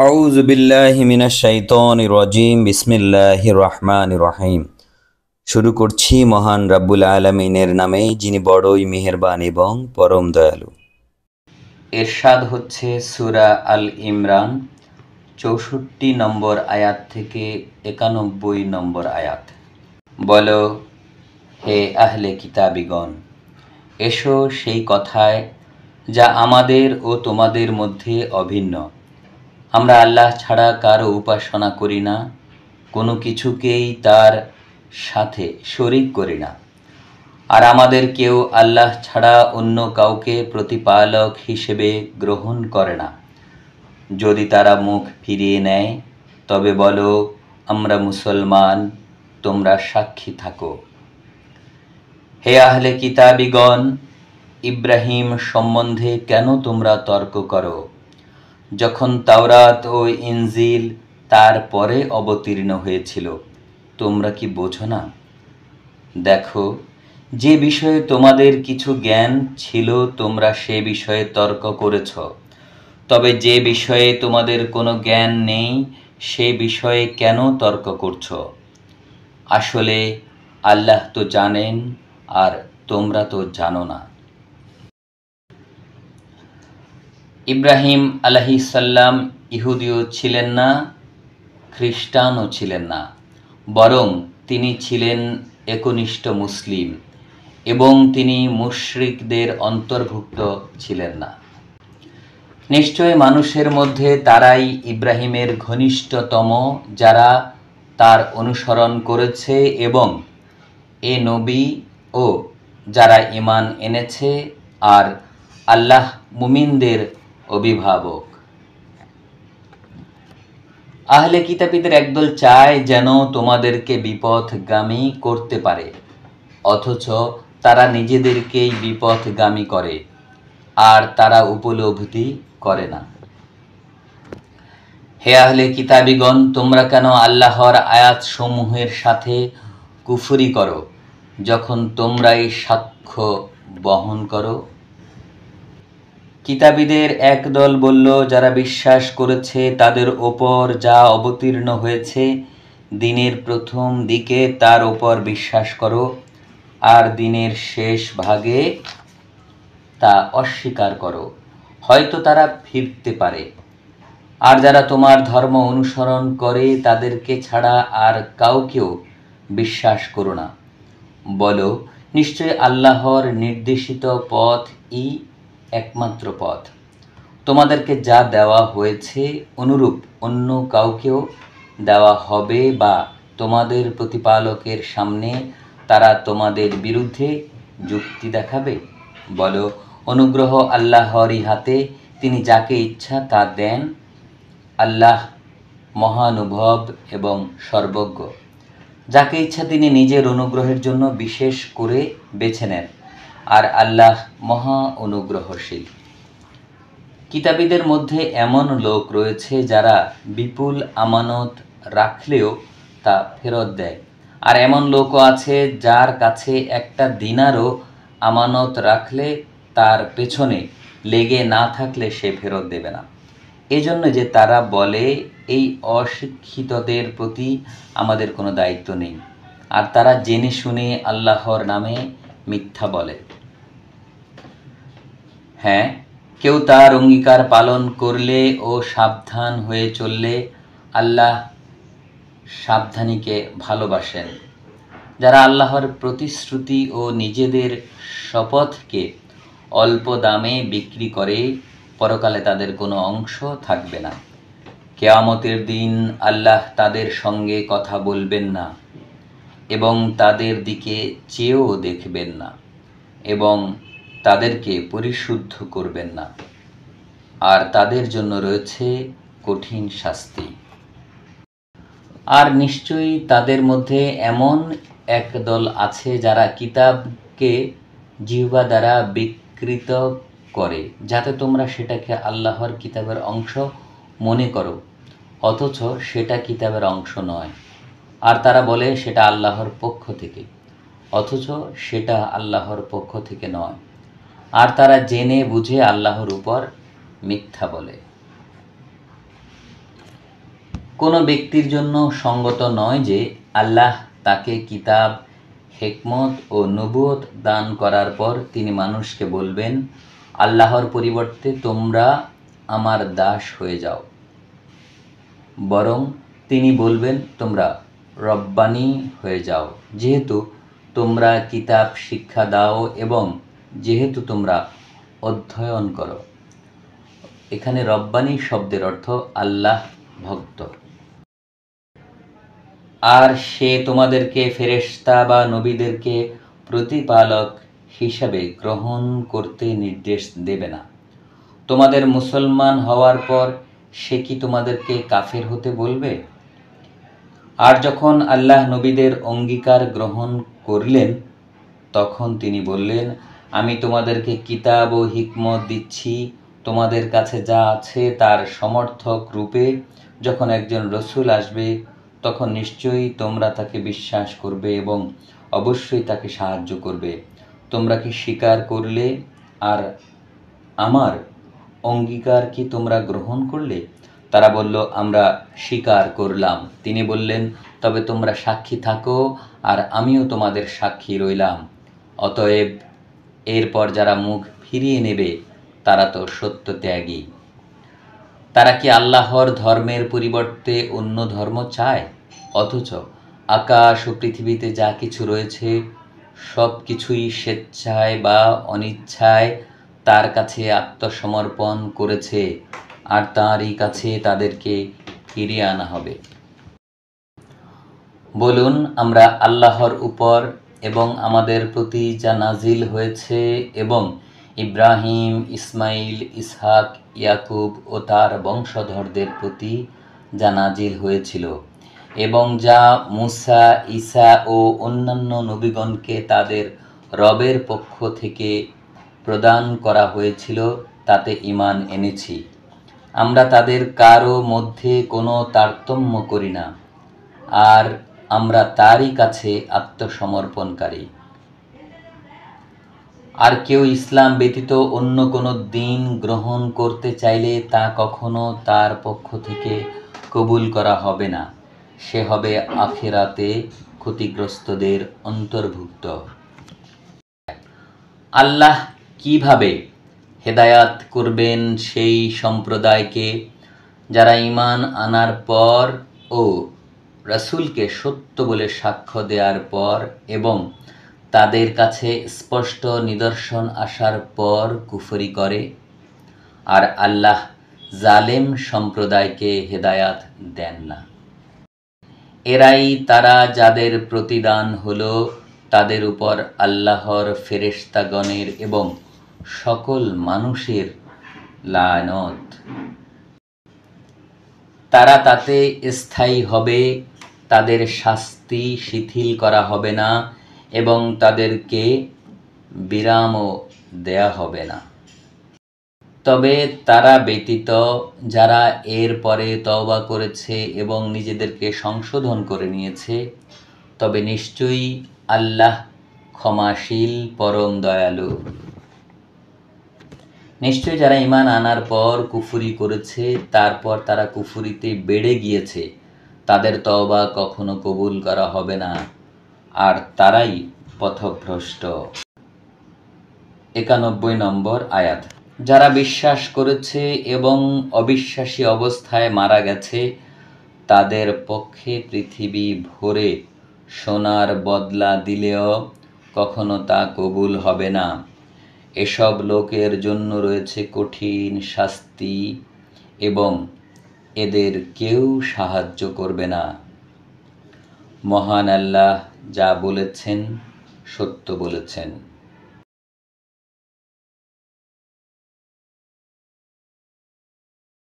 আউযু বিল্লাহি মিনাশ শাইতানির রাজিম। বিসমিল্লাহির রহমানির রহিম। শুরু করছি মহান রাব্বুল আলামিনের নামে, যিনি বড়ই মেহেরবান এবং পরম দয়ালু। এরশাদ হচ্ছে সূরা আল ইমরান ৬৪ নম্বর আয়াত থেকে ৯১ নম্বর আয়াত। বলো, হে আহলে কিতাবিগণ, এসো সেই কথায় যা আমাদের ও তোমাদের মধ্যে অভিন্ন। আমরা আল্লাহ ছাড়া কারো উপাসনা করি না, কোনো কিছুকেই তার সাথে শরিক করি না। আর আমাদের কেউ আল্লাহ ছাড়া অন্য কাউকে প্রতিপালক হিসেবে গ্রহণ করে না। যদি তারা মুখ ফিরিয়ে নেয় তবে বলো, আমরা মুসলমান, তোমরা সাক্ষী থাকো। হে আহলে কিতাবিগণ, ইব্রাহিম সম্বন্ধে কেন তোমরা তর্ক করো, যখন তাওরাত ও ইনজিল তার পরে অবতীর্ণ হয়েছিল? তোমরা কি বোঝো না? দেখো, যে বিষয়ে তোমাদের কিছু জ্ঞান ছিল তোমরা সে বিষয়ে তর্ক করেছ, তবে যে বিষয়ে তোমাদের কোনো জ্ঞান নেই সে বিষয়ে কেন তর্ক করছ? আসলে আল্লাহ তো জানেন, আর তোমরা তো জানো না। ইব্রাহিম আলাইহিসসালাম ইহুদিও ছিলেন না, খ্রিস্টানও ছিলেন না, বরং তিনি ছিলেন একনিষ্ঠ মুসলিম, এবং তিনি মুশরিকদের অন্তর্ভুক্ত ছিলেন না। নিশ্চয় মানুষের মধ্যে তারাই ইব্রাহিমের ঘনিষ্ঠতম, যারা তার অনুসরণ করেছে, এবং এ নবী ও যারা ঈমান এনেছে, আর আল্লাহ মুমিনদের অভিভাবক। আহলে কিতাবীদের একদল চায় যেন তোমাদেরকে বিপথগামী করতে পারে, অথচ তারা নিজেদেরকেই বিপথগামী করে, আর তারা উপলব্ধি করে না। হে আহলে কিতাবীগণ, তোমরা কেন আল্লাহর আয়াতসমূহের সাথে কুফরি করো, যখন তোমরাই সাক্ষ্য বহন করো? কিতাবীদের একদল বলল, যারা বিশ্বাস করেছে তাদের ওপর যা অবতীর্ণ হয়েছে দিনের প্রথম দিকে তার ওপর বিশ্বাস করো, আর দিনের শেষ ভাগে তা অস্বীকার করো, হয়তো তারা ফিরতে পারে। আর যারা তোমার ধর্ম অনুসরণ করে তাদেরকে ছাড়া আর কাউকেও বিশ্বাস করো না। বলো, নিশ্চয় আল্লাহর নির্দেশিত পথই একমাত্র পথ। তোমাদেরকে যা দেওয়া হয়েছে অনুরূপ অন্য কাউকেও দেওয়া হবে, বা তোমাদের প্রতিপালকের সামনে তারা তোমাদের বিরুদ্ধে যুক্তি দেখাবে? বলো, অনুগ্রহ আল্লাহরই হাতে, তিনি যাকে ইচ্ছা তা দেন। আল্লাহ মহানুভব এবং সর্বজ্ঞ। যাকে ইচ্ছা তিনি নিজের অনুগ্রহের জন্য বিশেষ করে বেছে নেন, আর আল্লাহ মহা অনুগ্রহশীল। কিতাবীদের মধ্যে এমন লোক রয়েছে যারা বিপুল আমানত রাখলেও তা ফেরত দেয়, আর এমন লোকও আছে যার কাছে একটা দিনারও আমানত রাখলে তার পেছনে লেগে না থাকলে সে ফেরত দেবে না। এজন্য যে তারা বলে, এই অশিক্ষিতদের প্রতি আমাদের কোনো দায়িত্ব নেই, আর তারা জেনে শুনে আল্লাহর নামে মিথ্যা বলে। হ্যাঁ, কেউ তার অঙ্গীকার পালন করলে ও সাবধান হয়ে চললে আল্লাহ সাবধানীকে ভালোবাসেন। যারা আল্লাহর প্রতিশ্রুতি ও নিজেদের শপথকে অল্প দামে বিক্রি করে, পরকালে তাদের কোনো অংশ থাকবে না। কিয়ামতের দিন আল্লাহ তাদের সঙ্গে কথা বলবেন না, এবং তাদের দিকে চেয়েও দেখবেন না, এবং তাদেরকে পরিশুদ্ধ করবেন না, আর তাদের জন্য রয়েছে কঠিন শাস্তি। আর নিশ্চয়ই তাদের মধ্যে এমন একদল আছে যারা কিতাবকে জিহ্বা দ্বারা বিকৃত করে, যাতে তোমরা সেটাকে আল্লাহর কিতাবের অংশ মনে করো, অথচ সেটা কিতাবের অংশ নয়। আর তারা বলে সেটা আল্লাহর পক্ষ থেকে, অথচ সেটা আল্লাহর পক্ষ থেকে নয়। আর তারা জেনে বুঝে আল্লাহর উপর মিথ্যা বলে। কোনো ব্যক্তির জন্য সঙ্গত নয় যে আল্লাহ তাকে কিতাব, হিকমত ও নবুয়ত দান করার পর তিনি মানুষকে বলবেন, আল্লাহর পরিবর্তে তোমরা আমার দাস হয়ে যাও। বরং তিনি বলবেন, তোমরা রব্বানী হয়ে যাও, যেহেতু তোমরা কিতাব শিক্ষা দাও এবং যেহেতু তোমরা অধ্যয়ন করো। এখানে রব্বানী শব্দের অর্থ আল্লাহ ভক্ত। আর সে তোমাদেরকে ফেরেশতা বা নবীদেরকে প্রতিপালক হিসাবে গ্রহণ করতে নির্দেশ দেবে না। তোমাদের মুসলমান হওয়ার পর সে কি তোমাদেরকে কাফের হতে বলবে? আর যখন আল্লাহ নবীদের অঙ্গীকার গ্রহণ করলেন, তখন তিনি বললেন, আমি তোমাদেরকে কিতাব ও হিকমত দিচ্ছি, তোমাদের কাছে যা আছে তার সমর্থক রূপে যখন একজন রসূল আসবে, তখন নিশ্চয়ই তোমরা তাকে বিশ্বাস করবে এবং অবশ্যই তাকে সাহায্য করবে। তোমরা কি স্বীকার করলে আর আমার অঙ্গীকার কি তোমরা গ্রহণ করলে? তারা বলল, আমরা স্বীকার করলাম। তিনি বললেন, তবে তোমরা সাক্ষী থাকো আর আমিও তোমাদের সাক্ষী রইলাম। অতএব এরপর যারা মুখ ফিরিয়ে নেবে তারা তো সত্যত্যাগী। তারা কি আল্লাহর ধর্মের পরিবর্তে অন্য ধর্ম চায়? অথচ আকাশ ও পৃথিবীতে যা কিছু রয়েছে সব কিছুই স্বেচ্ছায় বা অনিচ্ছায় তার কাছে আত্মসমর্পণ করেছে, আর তাঁরই কাছে তাদেরকে ফিরিয়ে আনা হবে। বলুন, আমরা আল্লাহর উপর এবং আমাদের প্রতি যা নাজিল হয়েছে এবং ইব্রাহিম, ইসমাইল, ইসহাক, ইয়াকুব ও তার বংশধরদের প্রতি যা নাজিল হয়েছিল এবং যা মুসা, ঈসা ও অন্যান্য নবীগণকে তাদের রবের পক্ষ থেকে প্রদান করা হয়েছিল তাতে ঈমান এনেছি। আমরা তাদের কারো মধ্যে কোনো তারতম্য করি না, আর আমরা তারই কাছে আত্মসমর্পণকারী। আর কেউ ইসলাম ব্যতীত অন্য কোনো দিন গ্রহণ করতে চাইলে তা কখনো তার পক্ষ থেকে কবুল করা হবে না। সে হবে আখিরাতে ক্ষতিগ্রস্তদের অন্তর্ভুক্ত। আল্লাহ কিভাবে হেদায়াত করবেন সেই সম্প্রদায়কে যারা ঈমান আনার পর ও রাসূলকে সত্য বলে সাক্ষ্য দেওয়ার পর এবং তাদের কাছে স্পষ্ট নিদর্শন আসার পর কুফরি করে, আর আল্লাহ জালেম সম্প্রদায়কে হেদায়াত দেন না। এরাই তারা যাদের প্রতিদান হলো তাদের উপর আল্লাহর ফেরেশতাগণের এবং সকল মানুষের লানত। তারা তাতে স্থায়ী হবে, তাদের শাস্তি শিথিল করা হবে না এবং তাদেরকে বিরামও দেয়া হবে না। তবে তারা ব্যতীত যারা এর পরে তওবা করেছে এবং নিজেদেরকে সংশোধন করে নিয়েছে, তবে নিশ্চয়ই আল্লাহ ক্ষমাশীল, পরম দয়ালু। নিশ্চয়ই যারা ঈমান আনার পর কুফরি করেছে, তারপর তারা কুফরিতে বেড়ে গিয়েছে, তাদের তওবা কখনো কবুল করা হবে না, আর তারাই পথভ্রষ্ট। 91 নম্বর আয়াত। যারা বিশ্বাস করেছে এবং অবিশ্বাসী অবস্থায় মারা গেছে, তাদের পক্ষে পৃথিবী ভরে সোনার বদলা দিলেও কখনো তা কবুল হবে না। এসব লোকের জন্য রয়েছে কঠিন শাস্তি এবং এদের কেউ সাহায্য করবে না। মহান আল্লাহ যা বলেছেন সত্য বলেছেন।